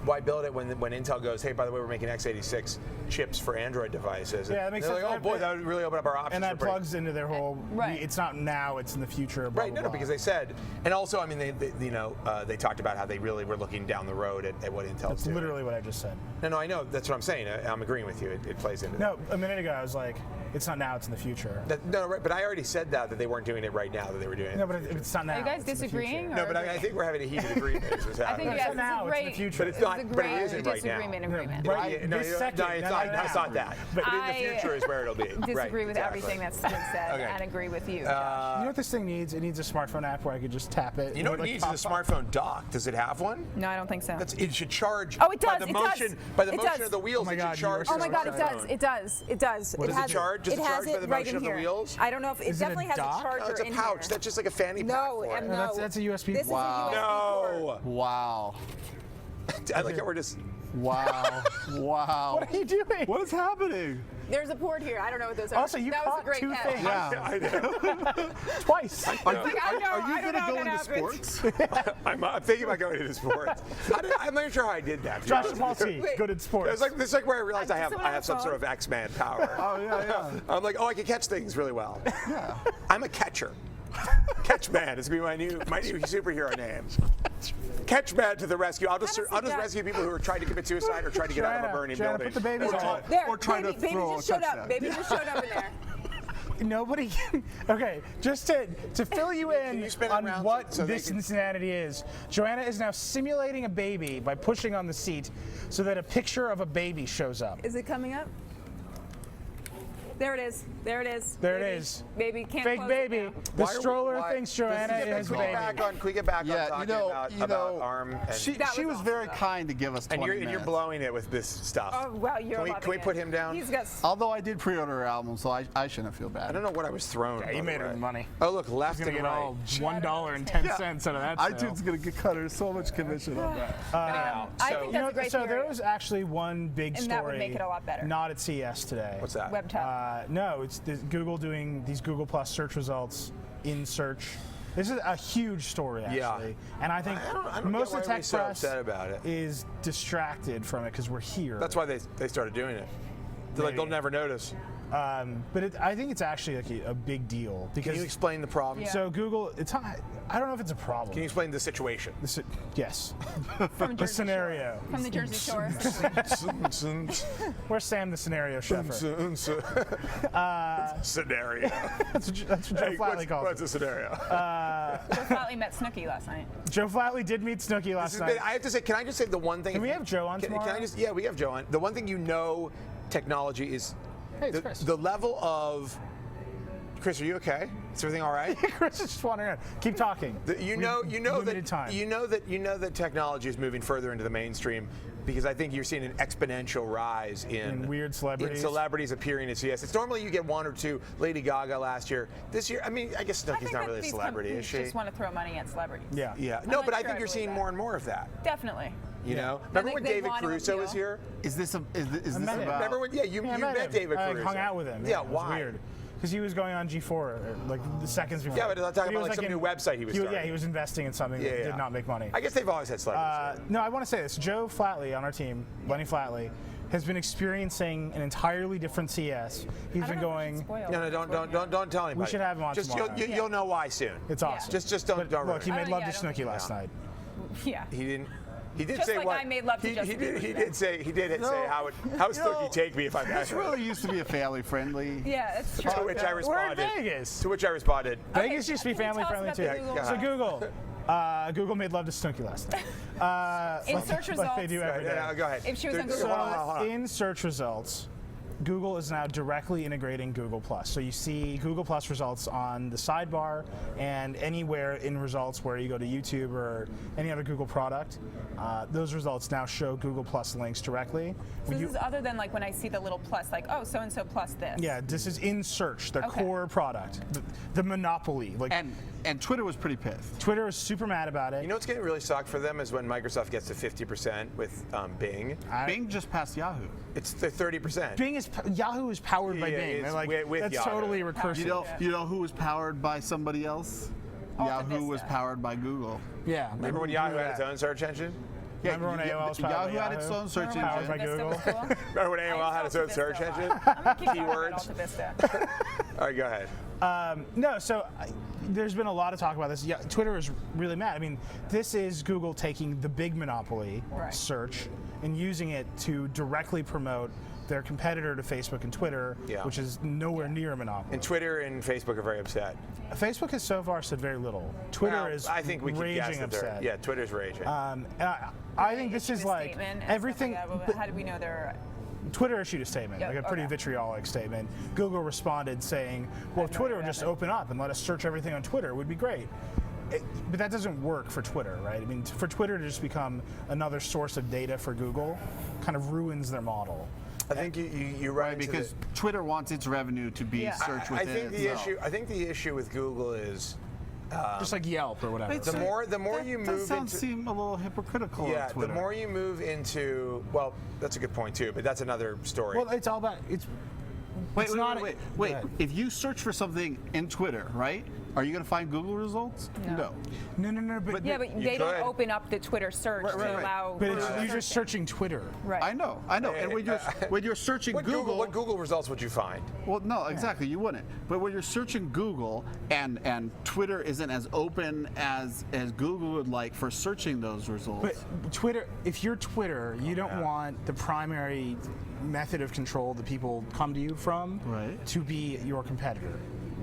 why build it when Intel goes, hey, by the way, we're making x86 chips for Android devices? Yeah, that makes they're sense. like, oh boy, that would really open up our options. And that for pretty- plugs into their whole. Right. It's not now; it's in the future. Blah, Right, blah, no, blah. because they said, and also, I mean, they talked about how they really were looking down the road at what Intel's That's doing. literally what I just said. No, I know. That's what I'm saying. I'm agreeing with you. It plays into No, a minute ago I was like, it's not now; it's in the future. No, right, but I already said that they weren't doing it right now. That they were doing it. No, but it's not now. Are you guys it's in the disagreeing? future. No, but I think we're having a heated agreement. Is what's I think happening. yes, It's not now, it's a it's in the great, future. But it's not. a But great it isn't right now. disagreement agreement. Right. No, This no, second, it's not not. now. It's not that. But in the future is where it'll be. Disagree Right, with exactly. everything that's been said Okay. and agree with you. You know what this thing needs? It needs a smartphone app where I could just tap it. You know and what it it would, needs like, is a smartphone dock. Does it have one? No, I don't think so. It should charge. Oh, it By does, the it does. motion, by the It motion does. of the wheels, Oh my it God, should charge. you are Oh my the God, it smartphone. does. It does. It does. What it does it has charge? Does it has charge by it the right motion in of the here. wheels? I don't know if it Is it a definitely has dock? a charger No, it's a in pouch. here. That's just like a fanny pack. No, for it. no. That's a USB. This is a Wow. USB port. No. Wow. I like how we're just. Wow. Wow. What are you doing? What is happening? There's a port here. I don't know what those are. Also, you that was caught a great two catch. things. Yeah. I know. Twice. Like, I don't know. Are you I don't going to know go how into that happened. sports? I'm thinking about going into sports. I'm not sure how I did that. to be Josh honest with you. Sapolsky, good at sports. It's like where I realized I Someone have else some on? sort of X-Man power. Oh, yeah. I'm like, I can catch things really well. Yeah. I'm a catcher. Catchman is going to be my new superhero name. Catchman to the rescue. I'll just rescue people who are trying to commit suicide or trying to get out of a burning Joanna, building. put the babies on. There, Or try to baby throw just a showed touchdown. up. Baby just showed up in there. Nobody can. Okay, just to fill you in you spin it on around what so they this can- insanity is, Joanna is now simulating a baby by pushing on the seat so that a picture of a baby shows up. Is it coming up? There it is. There it is. There it Baby. is. Baby can't Fake close it baby. now. The Why are we- stroller why- thinks Joanna This is is a Can we get back baby. on talking about you ARM? And, She That was was awesome, very though. kind to give us 20 and you're minutes. blowing it with this stuff. Oh, wow, you're Can we loving put it. him down? He's got. Although I did pre-order her album, so I shouldn't feel bad. I don't know what I was thrown. Yeah, by you the made her way. money. Oh, look, left She's gonna and get right. all $1.10 out of that sale. iTunes is going to cut her so much commission on that. Anyhow, I so think that's a great so theory. there was actually one big And story. that would make it a lot better. Not at CES today. what's that? WebTop. No, it's Google doing these Google Plus search results in search. This is a huge story, actually. Yeah. And I think I don't most get of the why tech we're so press upset about it. is distracted from it because we're here. That's why they started doing it. They're like, Maybe. they'll never notice. But I think it's actually like a big deal because Can you explain the problem? Yeah. so Google. It's not, I don't know if it's a problem. Can you explain the situation? Yes. From The Jersey scenario. Shore. From the Jersey Shore. Where's Sam, the scenario chef? Scenario. That's what Joe Flatley calls What's it. the scenario? Joe Flatley met Snooki last night. Joe Flatley did meet Snooki last night. I have to say, can I just say the one thing? Can we have Joe on Can I tomorrow? just? Yeah, we have Joe on. The one thing technology is Hey, it's Chris. the level of Chris, are you okay? Is everything all right? Chris is just wandering around. Keep talking. You know limited time. that technology is moving further into the mainstream because I think you're seeing an exponential rise in weird celebrities. In celebrities appearing at CES. It's normally you get one or two. Lady Gaga last year. This year, I mean, I guess Snooki's not really a celebrity, is she? Just want to throw money at celebrities. Yeah. Yeah. I'm No, not but I sure think I you're believe seeing that. more and more of that. Definitely. You know, remember when they David want to Caruso appeal. was here? Is this about? Remember when? Yeah, you I met David I Caruso. hung out with him. Yeah, it was why? Weird. Because he was going on G4 like the seconds before. Yeah, but I'm talking he about was like some in- new website he was starting. Yeah, he was investing in something that did not make money. I guess they've always had celebrities. No, I want to say this. Joe Flatley on our team, Lenny Flatley, has been experiencing an entirely different CES. He's been going. No, don't tell anybody. We should have him on just tomorrow. You'll know why soon. It's awesome. Just don't ruin Look, it. he made love to I don't Snooki last night. Yeah. He didn't. He did Just say like what I made love to Justin Bieber He today. did say No, how would Snooki take me if I met This her? really used to be a family friendly. Yeah, it's true. To which I We're in responded. Vegas. To which I responded. Vegas used to be can you family tell us friendly about too. the Google? So Google made love to Snooki last night. In search like they results, do every day. Go ahead. If she was on Hold Google on, hold on. In search results, Google is now directly integrating Google+. So you see Google+ results on the sidebar and anywhere in results where you go to YouTube or any other Google product. Those results now show Google+ links directly. So this is other than like when I see the little plus, like, oh, so-and-so plus this. Yeah, this is in search, their Okay. core product, the monopoly. Like And Twitter was pretty pissed. Twitter is super mad about it. You know what's going to really suck for them is when Microsoft gets to 50% with Bing. Bing just passed Yahoo. It's the 30%. Yahoo is powered by Yeah, Bing. it's They're like, with that's Yahoo. totally recursive. You know who was powered by somebody else? Alta Yahoo was Vista. powered by Google. Yeah. Remember when Yahoo had its own search engine? Yeah, Remember when AOL was powered by Yahoo had its Yahoo? own search Powered by engine. Google. Vista was cool. Remember when AOL had its own search engine? Keywords. Alta Vista. All right, go ahead. No, so there's been a lot of talk about this. Yeah, Twitter is really mad. I mean, this is Google taking the big monopoly, Right. search, and using it to directly promote their competitor to Facebook and Twitter, Yeah. which is nowhere near a monopoly. And Twitter and Facebook are very upset. Facebook has so far said very little. Twitter Well, is I think we could guess raging that they're. upset. Yeah, Twitter's raging. And I think this is Issued a like statement and stuff everything. like that, but how do we know they're? Twitter issued a statement, Yeah, like a pretty okay. vitriolic statement. Google responded saying, well, if no Twitter idea would just about open up and let us search everything on Twitter, it would be great. But that doesn't work for Twitter, right? I mean, for Twitter to just become another source of data for Google kind of ruins their model. I think you're right Because Twitter wants its revenue to be Yeah. search I within think the itself. issue. I think the issue with Google is Just like Yelp or whatever. the more you that move sounds into. seem a little hypocritical Yeah, of Twitter. the more you move into. Well, that's a good point too, but that's another story. Well, it's all about, it's Wait, not- wait. Go ahead. If you search for something in Twitter, right? Are you going to find Google results? No. no, but Yeah, but You they don't could. open up the Twitter search Right, right, to right. allow. but Google you're just searching Twitter. Right. I know. And when you're searching what Google results would you find? well, no, exactly, you wouldn't. But when you're searching Google and Twitter isn't as open as Google would like for searching those results. But Twitter, if you're Twitter, you don't want the primary method of control that people come to you from Right. to be your competitor.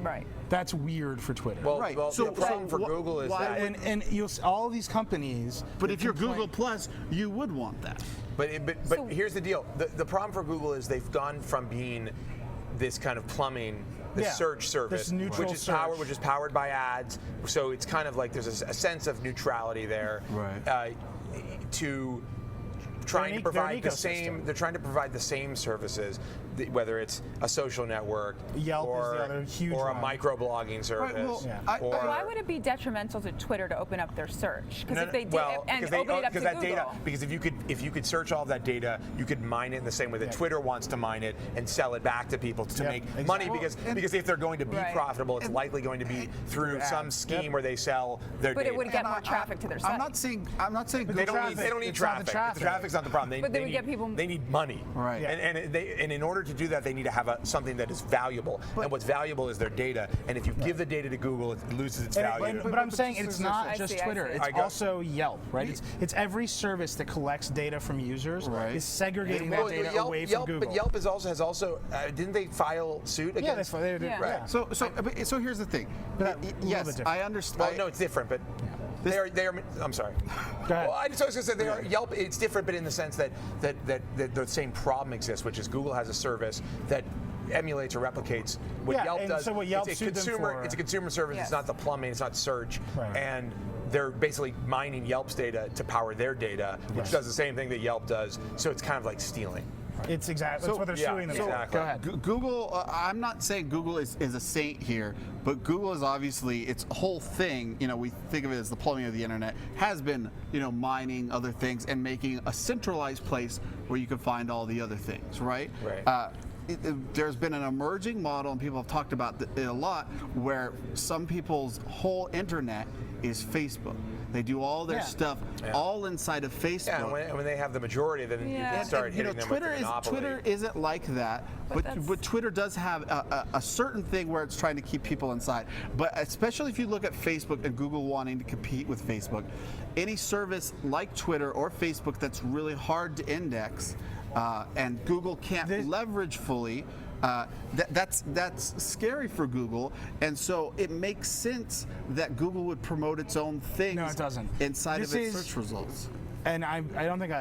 Right. That's weird for Twitter. Well, Right. well So- the problem so for Google is why that. would- and you'll all these companies. But that if you're complain- Google Plus, you would want that. But So- here's the deal. The problem for Google is they've gone from being this kind of plumbing, the Yeah, search service, this neutral search. which is powered by ads. So it's kind of like there's a sense of neutrality there. Right. To trying to They're an provide the same. ecosystem. They're trying to provide the same services, whether it's a social network Yelp is or, the other huge or a one. microblogging service. well, Yeah. or, Why would it be detrimental to Twitter to open up their search? Because No, if they did well, and because they- open it up to because Google, that data, because if you could search all that data, you could mine it in the same way that Twitter wants to mine it and sell it back to people to Yep, make exactly. money. Well, Because if they're going to be Right. profitable, it's likely going to be through some ads. scheme Yep. where they sell their but data. it would get more traffic to their site. I'm not saying They Google don't need It's not the traffic. traffic. The traffic's not the problem. But they would get people- They need money. Right. Yeah. And in order to do that, they need to have something that is valuable. And what's valuable is their data. And if you give the data to Google, it loses its value. But I'm saying it's not I just see, I Twitter. see. It's I got- also Yelp, right? It's every service that collects data from users Right. is segregating Well, that data Yelp, away from Yelp, Google. but Yelp has also didn't they file suit yeah, against? they Yeah. yeah. So here's the thing. But that- a little Yes, bit different. I understand. Well, no, it's different, but they are. I'm sorry. Go ahead. Well, I was going to say they are Yelp. It's different, but in the sense that the same problem exists, which is Google has a service that emulates or replicates what Yelp and does. so what Yelp it's a sued them consumer. for- It's a consumer service. Yes. It's not the plumbing. It's not search. Right. And they're basically mining Yelp's data to power their data, which does the same thing that Yelp does. So it's kind of like stealing. It's exactly that's what they're suing them for. exactly. Go ahead. Google, I'm not saying Google is a saint here, but Google is obviously, its whole thing, we think of it as the plumbing of the internet, has been, mining other things and making a centralized place where you can find all the other things, right? Right. There's been an emerging model, and people have talked about it a lot, where some people's whole internet is Facebook. They do all their stuff all inside of Facebook. Yeah, and when they have the majority, then you can start hitting them Twitter with the monopoly. Twitter isn't like that, but Twitter does have a certain thing where it's trying to keep people inside. But especially if you look at Facebook and Google wanting to compete with Facebook, any service like Twitter or Facebook that's really hard to index and Google can't leverage fully. That's scary for Google, and so it makes sense that Google would promote its own things. No, it doesn't. Inside of its search results. And I don't think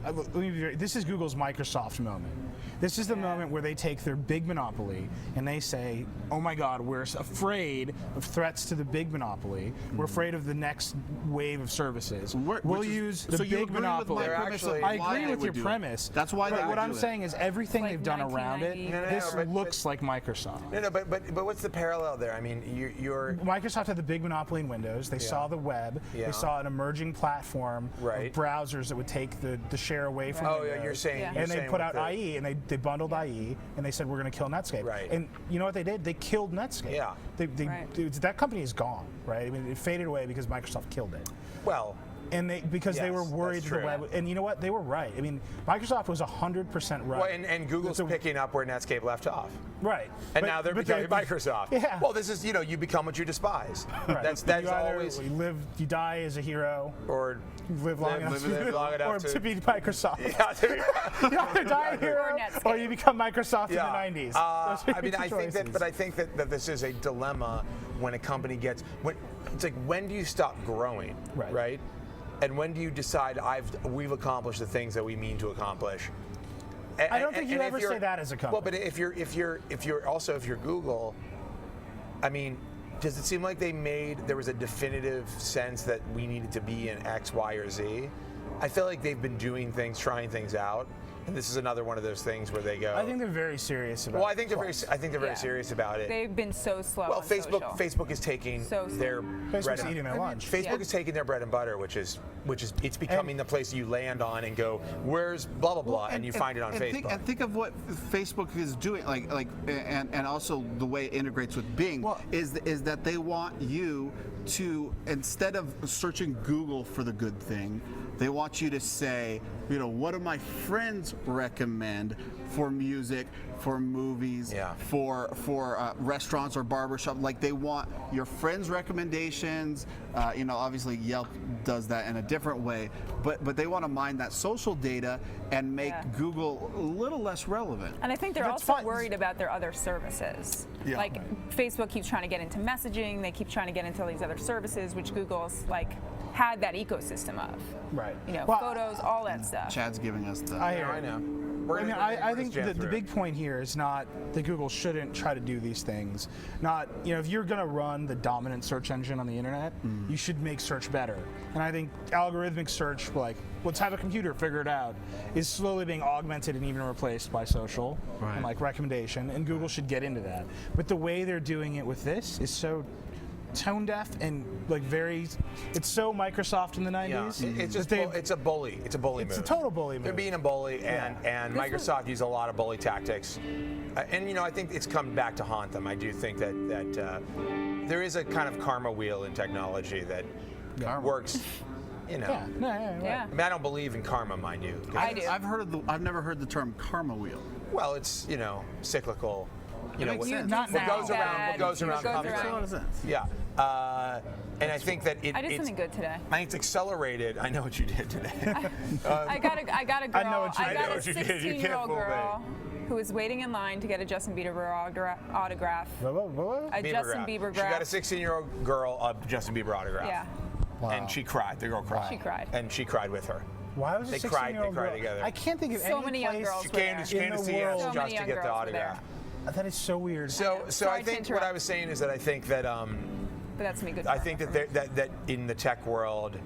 let me be very, this is Google's Microsoft moment. This is the moment where they take their big monopoly and they say, oh my God, we're afraid of threats to the big monopoly. We're afraid of the next wave of services. We'll use the big monopoly. I agree with your premise. That's why they would what I'm do it. saying is everything Like they've done around it, 1990. this looks like Microsoft. No, but what's the parallel there? I mean, you're Microsoft had the big monopoly in Windows. They saw the web. Yeah. They saw an emerging platform Right. of browsers that would take the share away from Oh, Windows. yeah, you're saying. Yeah. You're And they saying put with out the- IE, and they bundled IE, and they said we're going to kill Netscape. Right. And you know what they did? They killed Netscape. Yeah. That company is gone. Right. I mean, it faded away because Microsoft killed it. Well, And because they Yes, were worried that's that the true. web. And you know what? They were right. I mean, Microsoft was 100% right. well, and Google's So- picking up where Netscape left off. Right. And But- now they're but becoming Microsoft. Yeah. Well, this is, you become what you despise. Right. That's you either always, you die as a hero, or live long enough, live long enough or to- to be Microsoft. yeah, You either die a hero Or Netscape. or you become Microsoft yeah. in the 90s. Those are I mean, your I two think that, choices. but I think that this is a dilemma when a company gets it's like, when do you stop growing, Right. And when do you decide we've accomplished the things that we mean to accomplish? I don't think you and ever if you're- say that as a company. Well, but if you're Google, I mean, does it seem like there was a definitive sense that we needed to be in X, Y, or Z? I feel like they've been doing things, trying things out, and this is another one of those things where they go. I think they're very serious about it. Well, I think they're very Yeah. serious about it. They've been so slow. Well, on Facebook social. is taking So slow. their Facebook's bread eating and their lunch. Facebook Yeah. is taking their bread and butter, which is it's becoming the place you land on and go, where's blah blah blah, and you find it on Facebook. Think of what Facebook is doing, and also the way it integrates with Bing is that they want you to, instead of searching Google for the good thing, they want you to say, what do my friends recommend for music, for movies, for restaurants or barbershop? Like, they want your friends' recommendations. Obviously Yelp does that in a different way, but they want to mine that social data and make Google a little less relevant. And I think they're That's also fine. worried about their other services. Yeah. Like Facebook keeps trying to get into messaging, they keep trying to get into all these other services, which Google's had that ecosystem of. Right. Well, photos, all that stuff. Chad's giving us the. I hear I it. know. I think the big point here is not that Google shouldn't try to do these things. Not, if you're going to run the dominant search engine on the internet, you should make search better. And I think algorithmic search, let's have a computer figure it out, is slowly being augmented and even replaced by social and recommendation. And Google should get into that. But the way they're doing it with this is so tone deaf and it's so Microsoft in the 90s. Yeah. It's just that it's a bully. It's a bully move. It's a total bully They're move. being a bully, and Microsoft used a lot of bully tactics. And I think it's come back to haunt them. I do think that there is a kind of karma wheel in technology that works. Yeah. Yeah. I mean, I don't believe in karma, mind you. 'cause I do. I've never heard the term karma wheel. Well, it's cyclical. makes sense. Not what now. goes around, what goes around comes Makes a lot around. of sense. Yeah. And I think that I did something good today. I think it's accelerated. I know what you did today. I got a girl. I know what you did. I know got a what you did. You can't 16-year-old fool me. girl who was waiting in line to get a Justin Bieber autograph. What? A Justin Bieber She got a graph. 16-year-old girl a Justin Bieber autograph. Yeah. And she cried. The girl cried. She cried. And she cried with her. Why was a They cried 16-year-old girl? together. I can't think of So any many young place girls She were came there. to in the CES world. So just many to young get the girls were autograph. there. That is so weird. So Sorry I to think what interrupt. I was saying is that I think that But that's me good. I think that in the tech world,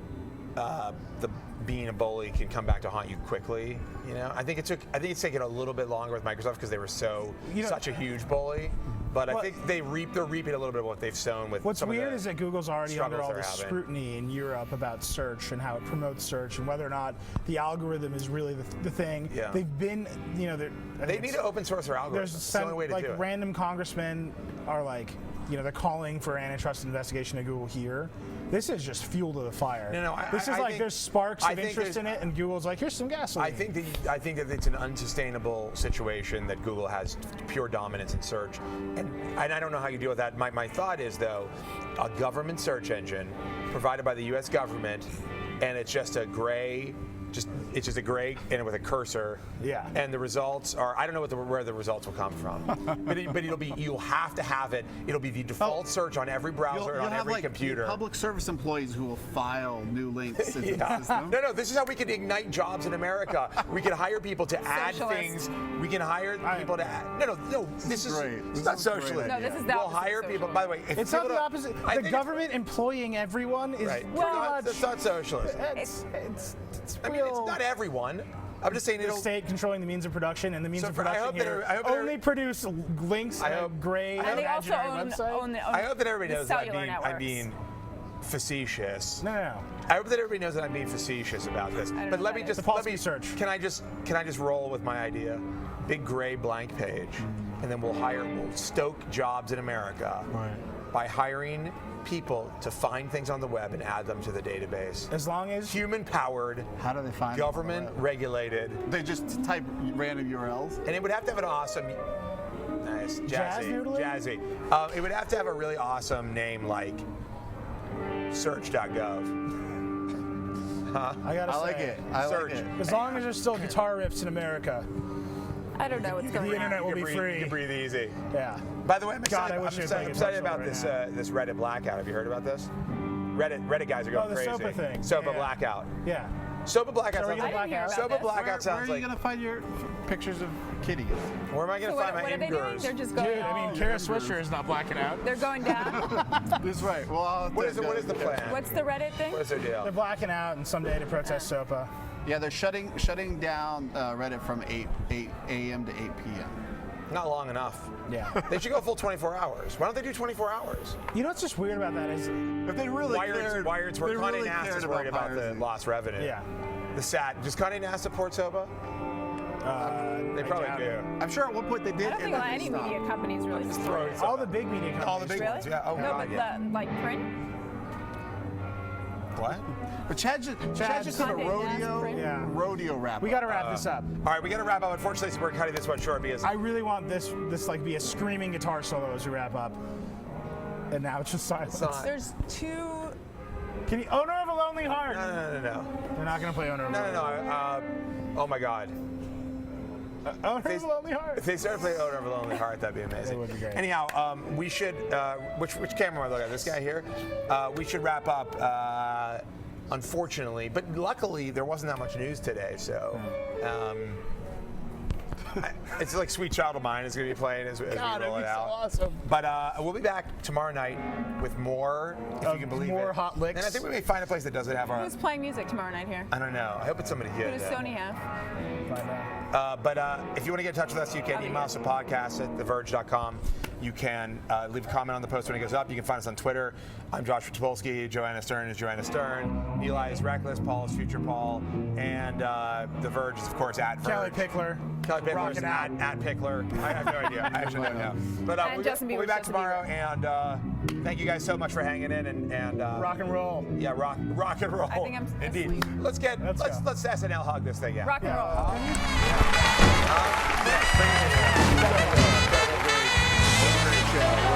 being a bully can come back to haunt you quickly. You know, I think it's taken a little bit longer with Microsoft because they were such a huge bully. But I think they're reaping a little bit of what they've sown with. What's some weird of is that Google's already under struggles all they're this having. scrutiny in Europe about search and how it promotes search and whether or not the algorithm is really the thing. Yeah. They've been, They need to open source their algorithms. There's It's the only way to like do it. random congressmen are like, they're calling for antitrust investigation at Google here. This is just fuel to the fire. No, this is I like think- there's sparks I of think interest in it, and Google's like, here's some gasoline. I think that it's an unsustainable situation that Google has pure dominance in search, and I don't know how you deal with that. My thought is though, a government search engine provided by the U.S. government, and it's just a gray. It's just a gray and with a cursor. Yeah. And the results are, I don't know where the results will come from, but you'll have to have it. It'll be the default search on every browser and on have every like computer. public service employees who will file new links into the system. No, this is how we can ignite jobs in America. We can hire people to add Socialist. things. We can hire people to add. No. This is great. It's This not is a great socialism. No, this is the We'll opposite of hire people. socialism. By the way, if it's people not the don't- opposite. I The think government employing everyone is Right. pretty Well, much. that's not socialism. It's I mean, it's not everyone. I'm just saying the it'll. state controlling the means of production, and the means So of I production hope that here I hope that only produce links I and hope- gray And they also imaginary website. own the I hope that everybody knows that cellular I'm networks. being facetious. No. I hope that everybody knows that I'm being facetious about this. don't But know let what me that just is. The policy search. Can I just roll with my idea? Big gray blank page, and then we'll stoke jobs in America by hiring people to find things on the web and add them to the database. As long as Human-powered, How do they find them on the web? government-regulated, They just type random URLs. and it would have to have an awesome, nice, Jazz noodling? jazzy. It would have to have a really awesome name like search.gov. I gotta I say, like it. I Search. like it. as long as there's still guitar riffs in America, I don't know what's the going on. internet will You be can free. breathe easy. Yeah. By the way, I'm God, excited, I wish I'm it was like a excited touch about right this now. this Reddit blackout. Have you heard about this? Reddit guys are going the crazy. SOPA thing. SOPA Yeah. blackout. Yeah. SOPA blackout So are sounds you like gonna black out? SOPA blackout Where sounds are you like. gonna find your pictures of kitties? Where am I going So to find what my are they doing? Imgurs? They're just going. Dude, I mean, Kara Swisher is not blacking out. they're going down. That's right. Well, I'll have What to is the go- plan? What's the Reddit thing? What is their deal? They're blacking out, and someday to protest SOPA. Yeah, they're shutting down Reddit from 8 a.m. to 8 p.m. Not long enough. Yeah. They should go full 24 hours. Why don't they do 24 hours? You know what's just weird about that is, If they really Wired's they where Condé really Nast cared is worried about the piracy. lost revenue. yeah. The SAT. Does Condé Nast support SOPA? They I probably doubt do. it. I'm sure at one point they did. I don't think and then any they stopped. media companies really Just support throw it. it. All the big media companies. All the big Really? ones. Yeah. Oh no, God. but Yeah. like print. What? But Chad just did a Condé Nast print. Yeah. rodeo wrap. We got to wrap this up. All right, we got to wrap up. Unfortunately, we're cutting this one short because I really want this like be a screaming guitar solo as we wrap up. And now it's just silence. There's two. Can you Owner of a Lonely Heart? no. They're not gonna play Owner of a Lonely Heart. Oh my God. Owner of a Lonely Heart. If they started playing Owner of a Lonely Heart, that'd be amazing. It would be great. Anyhow, we should. Which camera am I looking at? This guy here. We should wrap up. Unfortunately, but luckily there wasn't that much news today, so. It's like Sweet Child of Mine is going to be playing as we roll it out. awesome. But we'll be back tomorrow night with more, if you can believe more it. hot licks. And I think we may find a place that doesn't have our. Who's playing music tomorrow night here? I don't know. I hope it's somebody Who good. does Sony have? But if you want to get in touch with us, you can email us at podcast@theverge.com. You can leave a comment on the post when it goes up. You can find us on Twitter. I'm Joshua Topolsky. Joanna Stern is Joanna Stern. Eli is Reckless. Paul is Future Paul. And The Verge is, of course, at Verge. Kelly Pickler. Kelly Pickler is Rocking out. at Pickler. I have no idea. I actually don't know. But And Justin we'll be Bieber's back Justin tomorrow. And thank you guys so much for hanging in. And Rock and roll. Yeah, rock and roll. I think I'm Indeed. asleep. Let's go. SNL hug this thing out. Rock and roll. Great show.